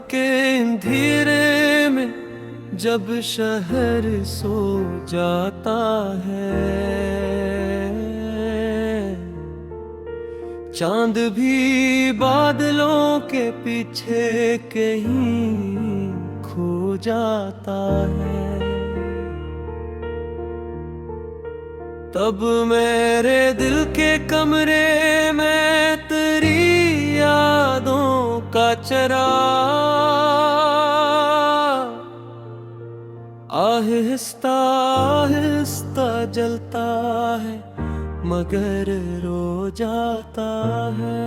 के अंधेरे में जब शहर सो जाता है, चांद भी बादलों के पीछे कहीं खो जाता है। तब मेरे दिल के कमरे में तेरी यादों का चिराग आहिस्ता आहिस्ता जलता है मगर रो जाता है।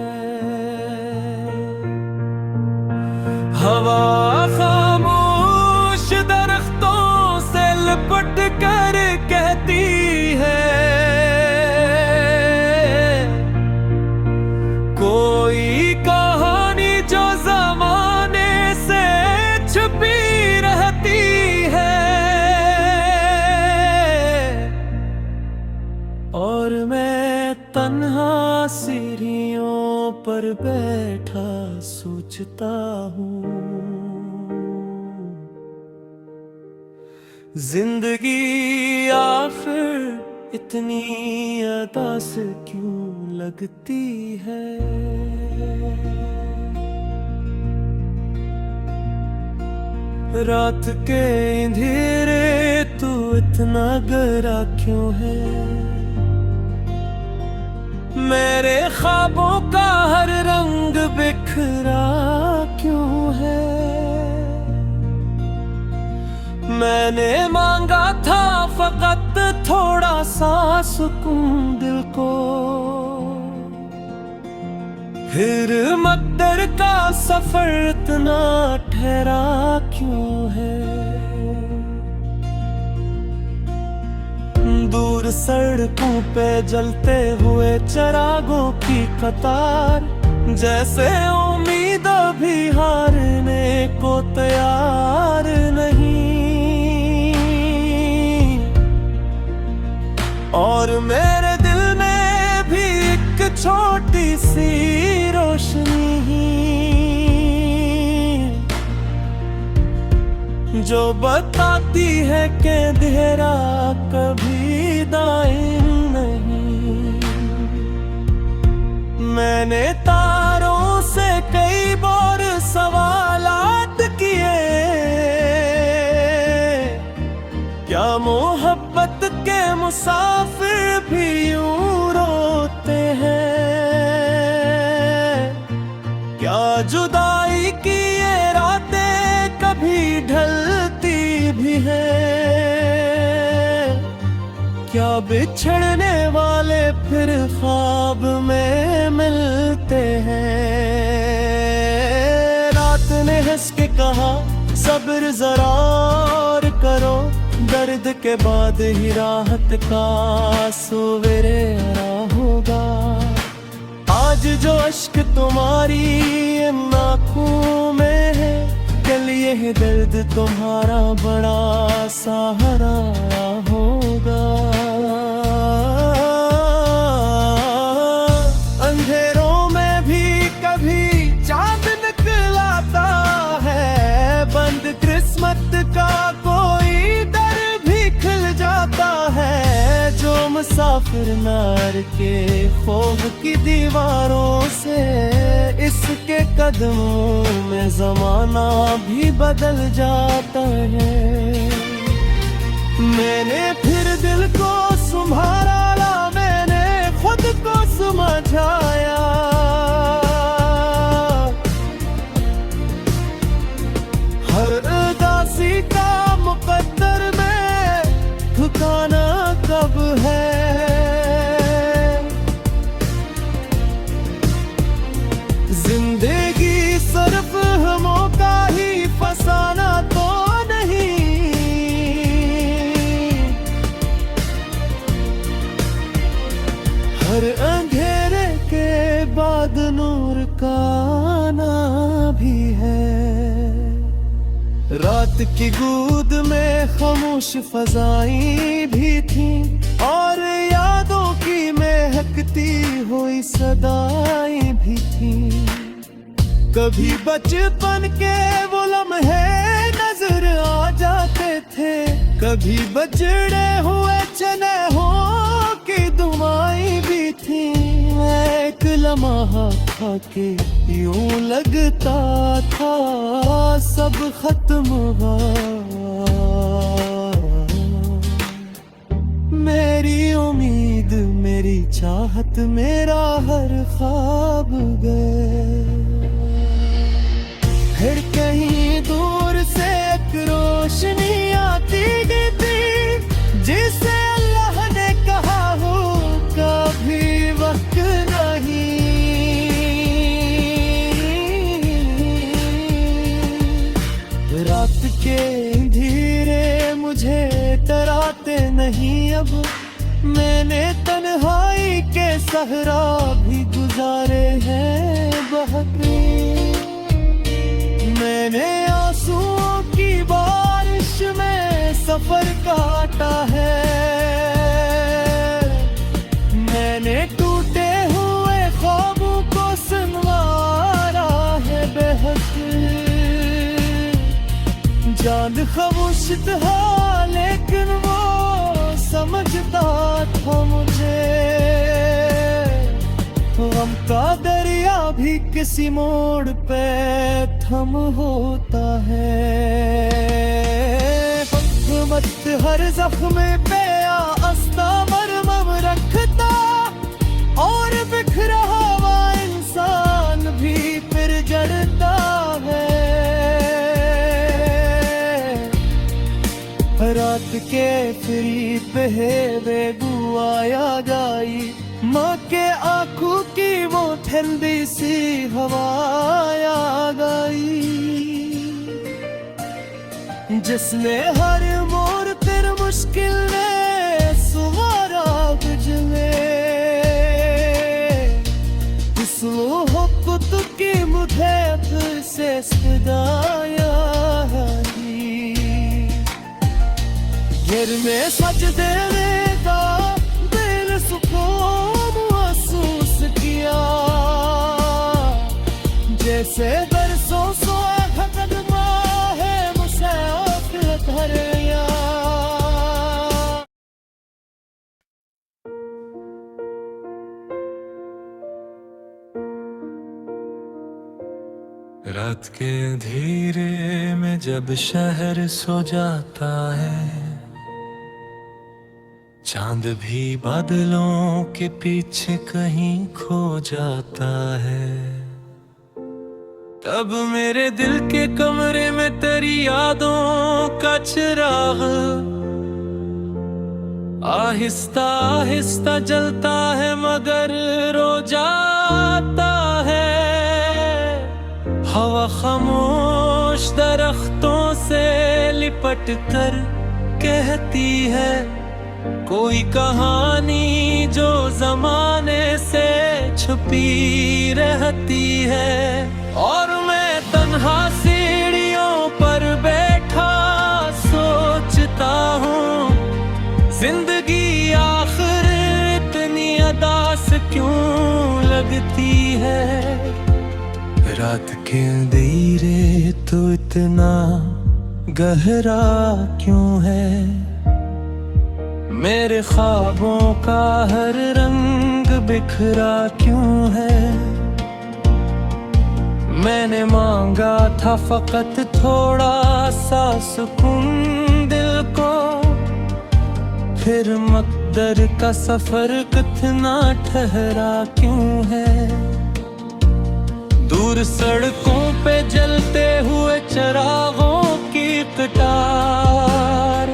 हवा खामोश दरख्तों से लिपट कर कहती है, कोई कहानी जो जमाने से छुपी रहती है। और मैं तन्हा सीढ़ियों पर बैठा सोचता हूँ, जिंदगी आखिर इतनी अदा से क्यों लगती है। रात के अंधेरे तू इतना गहरा क्यों है, मेरे ख्वाबों का हर रंग बिखरा क्यों है। मैंने मांगा था फकत थोड़ा सा सुकून दिल को, फिर मकदर का सफर इतना ठहरा क्यों है। दूर सड़कों पे जलते हुए चिरागों की कतार, जैसे उम्मीद भी हारने को तैयार नहीं। और मेरे दिल में भी एक छोटी सी रोशनी जो बताती है कि अंधेरा कभी दायम नहीं। मैंने तारों से कई बार सवालात किए, क्या मोहब्बत के मुसाफिर भी यूं रोते हैं, क्या जुदाई की ये रातें कभी ढलती भी हैं, क्या बिछड़ने वाले फिर ख्वाब में मिलते हैं। रात ने हंस के कहा सब्र जरा और करो, दर्द के बाद ही राहत का सवेरे आ होगा। आज जो अश्क तुम्हारी आँखों में है, कल ये दर्द तुम्हारा बड़ा सहारा होगा। अंधेरों में भी कभी चांद निकलाता है, बंद किस्मत का कोई है जो मुसाफिर नार के खौफ की दीवारों से। इसके कदमों में जमाना भी बदल जाता है। मैंने फिर दिल को संभाला, मैंने खुद को समझाया, हर उदासी का मुकद्दर में ठिकाना कब है। जिंदगी सिर्फ हमों का ही फसाना तो नहीं, हर अंधेरे के बाद नूर का आना भी है। रात की गूद में खामोश फजाएं भी थी, और यादों की महकती हुई सदाएं भी थी। कभी बचपन के वो लम्हे नजर आ जाते थे, कभी बजड़े हुए चने हो की दुआएं भी थी। मैं एक लम्हा था के यूं लगता था सब खत्म हुआ। मेरी उम्मीद, मेरी चाहत, मेरा हर ख्वाब गए। फिर कहीं दूर से एक रोशनी आती थी, जिसे अल्लाह ने कहा हो कभी वक्त नहीं। रात के अंधेरे मुझे डराते नहीं अब, मैंने तन्हाई के सहरा भी गुजारे हैं बहके। मैंने आंसुओं की बारिश में सफर काटा है, मैंने टूटे हुए ख्वाबों को संवारा है बेहद। चांद खामोश था लेकिन वो समझता था मुझे। गम का दरिया भी किसी मोड़ पे थम होता है। मत हर जख्म पे आस्था मरहम रखता, और बिखरा हुआ इंसान भी फिर जड़ता है। रात के करीब है बेगुआया गाई, माँ के आंखों की वो ठंडी सी हवाया गई, जिसने हर मोड़ तेरे मुश्किल में सुवारा गुजरे। इस मोहब्बत की मुझे फिर से सदाया दी, गिर में सजदे का दिल सुकून महसूस किया, जैसे बरसों सोए कदमा है मुझसे आफियत भर गया। रात के अंधेरे में जब शहर सो जाता है, चांद भी बादलों के पीछे कहीं खो जाता है, तब मेरे दिल के कमरे में तेरी यादों का चिराग आहिस्ता आहिस्ता जलता है मगर रो जाता है। हवा खामोश दरख्तों से लिपट कर कहती है कोई कहानी जो जमाने से छुपी रहती है, और मैं तन्हा सीढ़ियों पर बैठा सोचता हूँ जिंदगी आखिर इतनी अदास क्यों लगती है। रात के अंधेरे तो इतना गहरा क्यों है, मेरे ख्वाबों का हर रंग बिखरा क्यों है। मैंने मांगा था फकत थोड़ा सा सुकून दिल को, फिर मकदर का सफर कितना ठहरा क्यों है। दूर सड़कों पे जलते हुए चरागों की कतार,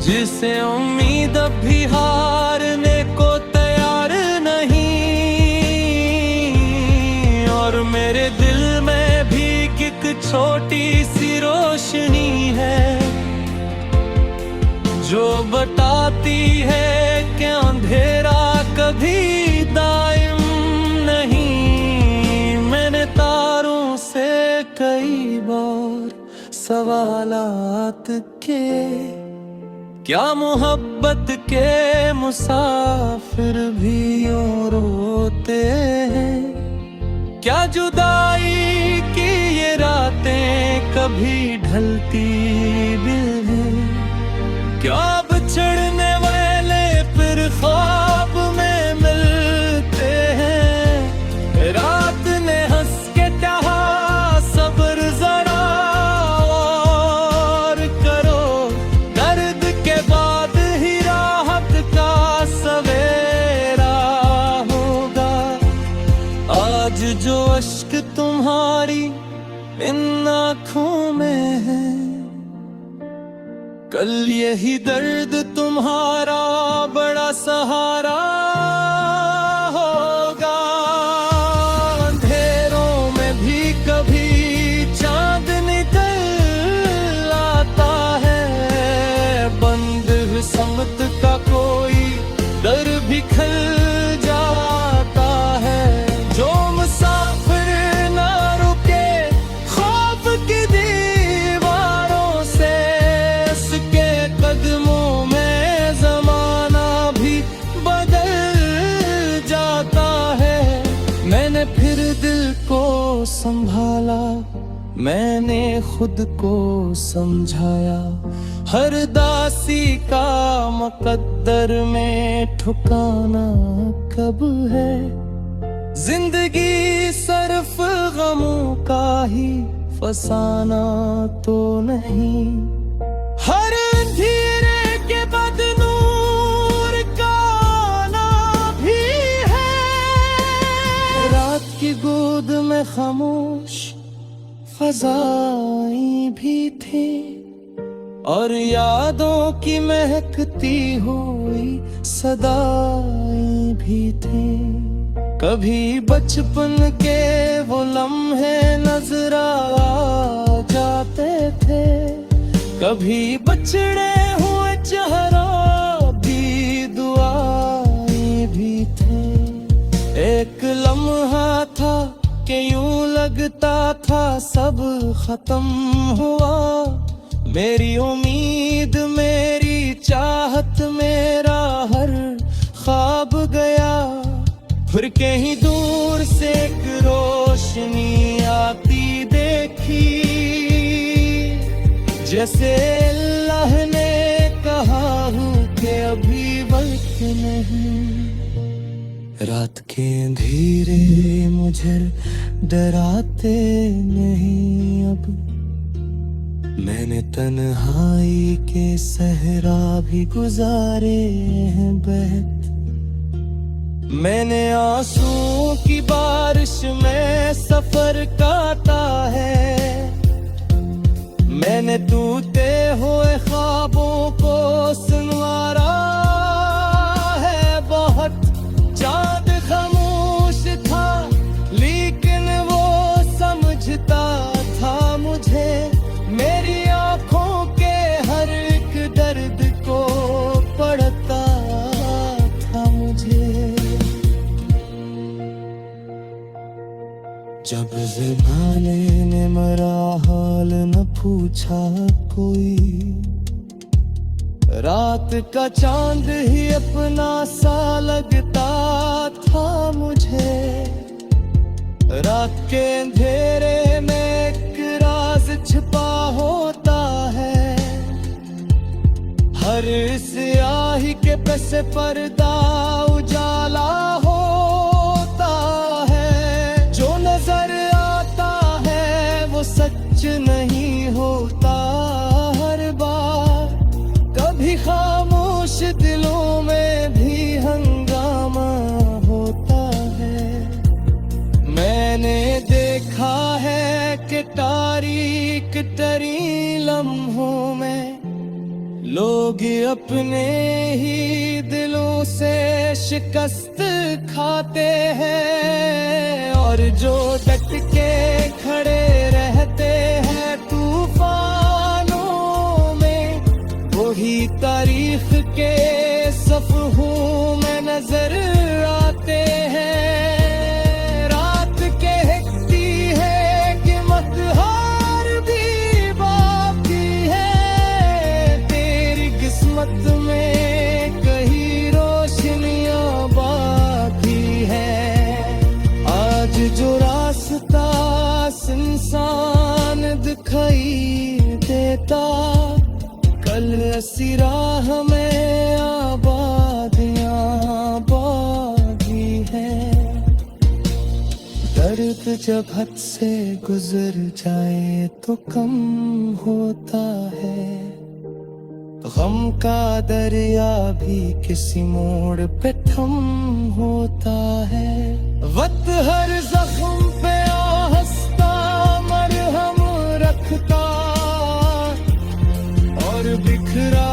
जिसे उम्मीद अब भी हारने को तैयार नहीं, और मेरे दिल में भी एक छोटी सी रोशनी है जो बताती है कि अंधेरा कभी दायम नहीं। मैंने तारों से कई बार सवालात के, क्या मोहब्बत के मुसाफिर भी यूं रोते हैं। क्या जुदाई की ये रातें कभी ढलती भी हैं? क्या बिछड़ने वाले फिर ख्वाब में मिलते हैं? रात ने हंस के कहा सब्र जरा और करो, दर्द के बाद ही राहत का सवेरा होगा। आज जो अश्क तुम्हारी इन आँखों में है, कल यही दर्द तुम्हारा बड़ा सहारा होगा। अंधेरों में भी कभी चांद निकल आता है, बंद समत का कोई दर भी खल जाता है। जो मुसाफिर ना रुके खौफ की दीवारों से, उसके कदमों में जमाना भी बदल जाता है। मैंने फिर दिल को संभाला, मैंने खुद को समझाया, हर दासी का मुकद्दर में ठुकाना कब है। जिंदगी सिर्फ गमों का ही फसाना तो नहीं, हर अंधेरे के बाद नूर का आना भी है। रात की गोद में खामोश फजाएं भी थी, और यादों की महकती हुई सदाएं भी थी। कभी बचपन के वो लम्हे नजर आ जाते थे, कभी बछड़े हुए चेहरा भी दुआएं भी थे। एक लम्हा था कि यूं लगता था सब खत्म हुआ, मेरी उम्मीद मेरी चाहत मेरा हर ख्वाब गया। फिर कहीं दूर से एक रोशनी आती देखी, जैसे अल्लाह ने कहा हूँ कि अभी वक्त नहीं। रात के अंधेरे मुझे डराते नहीं अब, मैंने तन्हाई के सहरा भी गुजारे हैं बहत। मैंने आंसू की बारिश में सफर काटा है, मैंने टूटे हुए ख्वाबों को संवारा है बहुत। चाँद खामोश था लेकिन वो समझता था मुझे, मेरी आंखों के हर एक दर्द को पढ़ता था मुझे। जब ज़माने ने मेरा हाल न पूछा कोई, रात का चांद ही अपना सा लगता था मुझे। रात के अंधेरे में एक राज छिपा होता है, हर स्याही के पे पर्दा उजाला होता है। जो नजर आता है वो सच नहीं होता हर बार, कभी खामोश दिलों में भी हंगामा होता है। मैंने देखा है कि तारीक तरी लम्हों में लोग अपने ही दिलों से शिकस्त खाते हैं, और जो डट के खड़े रहते हैं तूफानों में, वही तारीख के सफ़हों में नजर आते हैं। रात कहती है कि मतहार भी बाकी है, तेरी किस्मत में कहीं रोशनियां बाकी है। आज जो रात चल ऐसी राह में आबादियां बागी हैं। दर्द जब हद से गुजर जाए तो कम होता है। गम का दरिया भी किसी मोड़ पे थम होता है। वक्त हर जख्म पे हंसता मरहम रखता और बिखरा